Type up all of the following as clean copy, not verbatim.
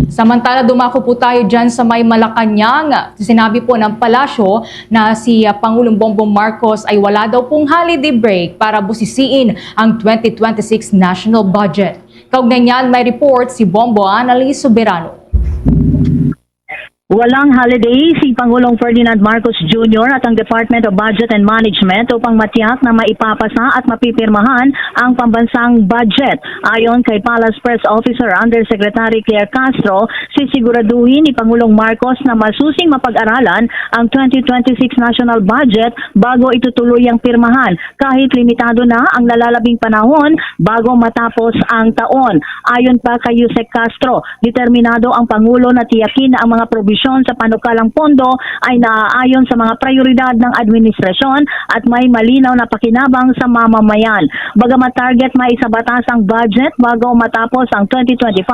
Samantala, dumako po tayo dyan sa may Malacanang. Sinabi po ng palasyo na si Pangulong Bongbong Marcos ay wala daw pong holiday break para busisiin ang 2026 national budget. Kaugnay niyan, may report si Bombo Annalise Soberano. Walang holiday si Pangulong Ferdinand Marcos Jr. at ang Department of Budget and Management upang matiyak na maipapasa at mapipirmahan ang pambansang budget. Ayon kay Palace Press Officer Undersecretary Claire Castro, sisiguraduhin ni Pangulong Marcos na masusing mapag-aralan ang 2026 national budget bago itutuloy ang pirmahan kahit limitado na ang nalalabing panahon bago matapos ang taon. Ayon pa kay Yusek Castro, determinado ang Pangulo na tiyakin na ang mga probinsya sa panukalang pondo ay naaayon sa mga prioridad ng administrasyon at may malinaw na pakinabang sa mamamayan. Bagamat target maisabatas ang budget bago matapos ang 2025,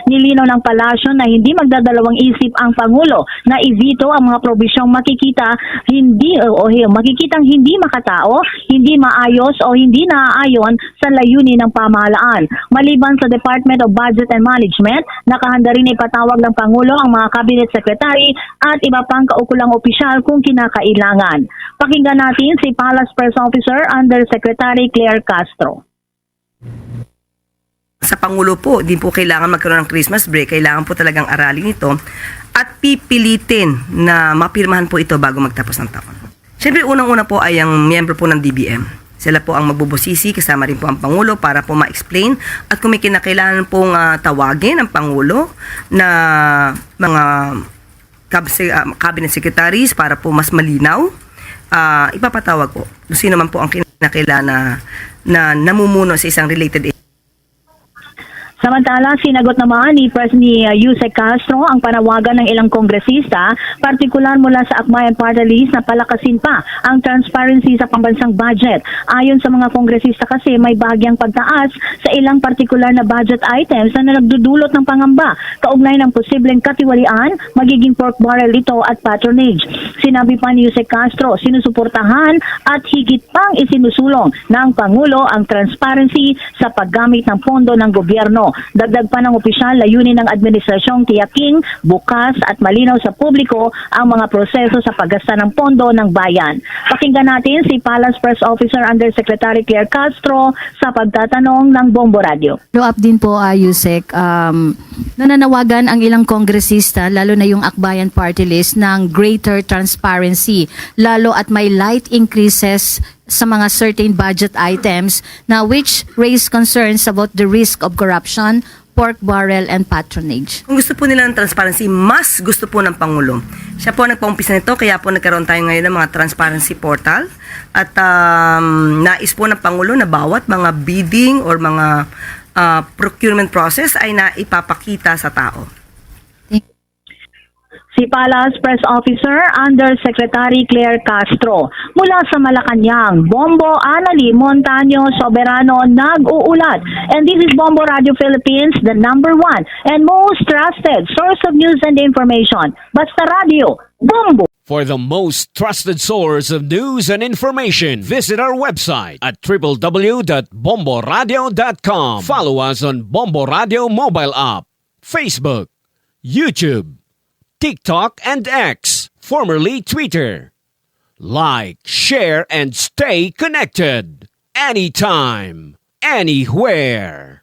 nilinaw ng palasyo na hindi magdadalawang isip ang Pangulo na i-veto ang mga probisyong makikitang hindi makatao, hindi maayos o hindi naaayon sa layunin ng pamahalaan. Maliban sa Department of Budget and Management, nakahanda rin ipatawag ng Pangulo ang mga cabinet secretary at iba pang kaukulang opisyal kung kinakailangan. Pakinggan natin si Palace Press Officer Undersecretary Claire Castro. Sa Pangulo po, din po kailangan magkaroon ng Christmas break. Kailangan po talagang aralin ito at pipilitin na mapirmahan po ito bago magtapos ng taon. Siyempre, unang-una po ay ang miyembro po ng DBM. Sila po ang magbubusisi, kasama rin po ang Pangulo para po ma-explain at kung may kinakailangan pong tawagin ang Pangulo na mga cabinet secretaries para po mas malinaw, ipapatawag po. Sino man po ang kinakailangan na namumuno sa isang related agency. Samantala, sinagot naman ni Yusek Castro ang panawagan ng ilang kongresista, partikular mula sa Akbayan Party List na palakasin pa ang transparency sa pambansang budget. Ayon sa mga kongresista kasi may bahagyang pagtaas sa ilang partikular na budget items na nagdudulot ng pangamba, kaugnay ng posibleng katiwalian, magiging pork barrel ito at patronage. Sinabi pa ni Yusek Castro, sinusuportahan at higit pang isinusulong ng Pangulo ang transparency sa paggamit ng pondo ng gobyerno. Dagdag pa ng opisyal, layunin ng administrasyong tiyaking, bukas at malinaw sa publiko ang mga proseso sa paggasta ng pondo ng bayan. Pakinggan natin si Palace Press Officer Undersecretary Claire Castro sa pagtatanong ng Bombo Radio. Follow up din po, Yusek, nananawagan ang ilang kongresista, lalo na yung Akbayan Party List, ng greater transparency, lalo at may light increases sa mga certain budget items na which raise concerns about the risk of corruption, pork barrel, and patronage. Kung gusto po nila ng transparency, mas gusto po ng Pangulo. Siya po nagpaumpisa nito, kaya po nagkaroon tayo ngayon ng mga transparency portal at nais po ng Pangulo na bawat mga bidding or mga procurement process ay naipapakita sa tao. Si Palace Press Officer Undersecretary Claire Castro. Mula sa Malacanang, Bombo Annalise Montaño Soberano nag-uulat. And this is Bombo Radio Philippines, the #1 and most trusted source of news and information. Basta Radio, Bombo! For the most trusted source of news and information, visit our website at www.bomboradio.com. Follow us on Bombo Radio mobile app, Facebook, YouTube, TikTok, and X, formerly Twitter. Like, share, and stay connected. Anytime, anywhere.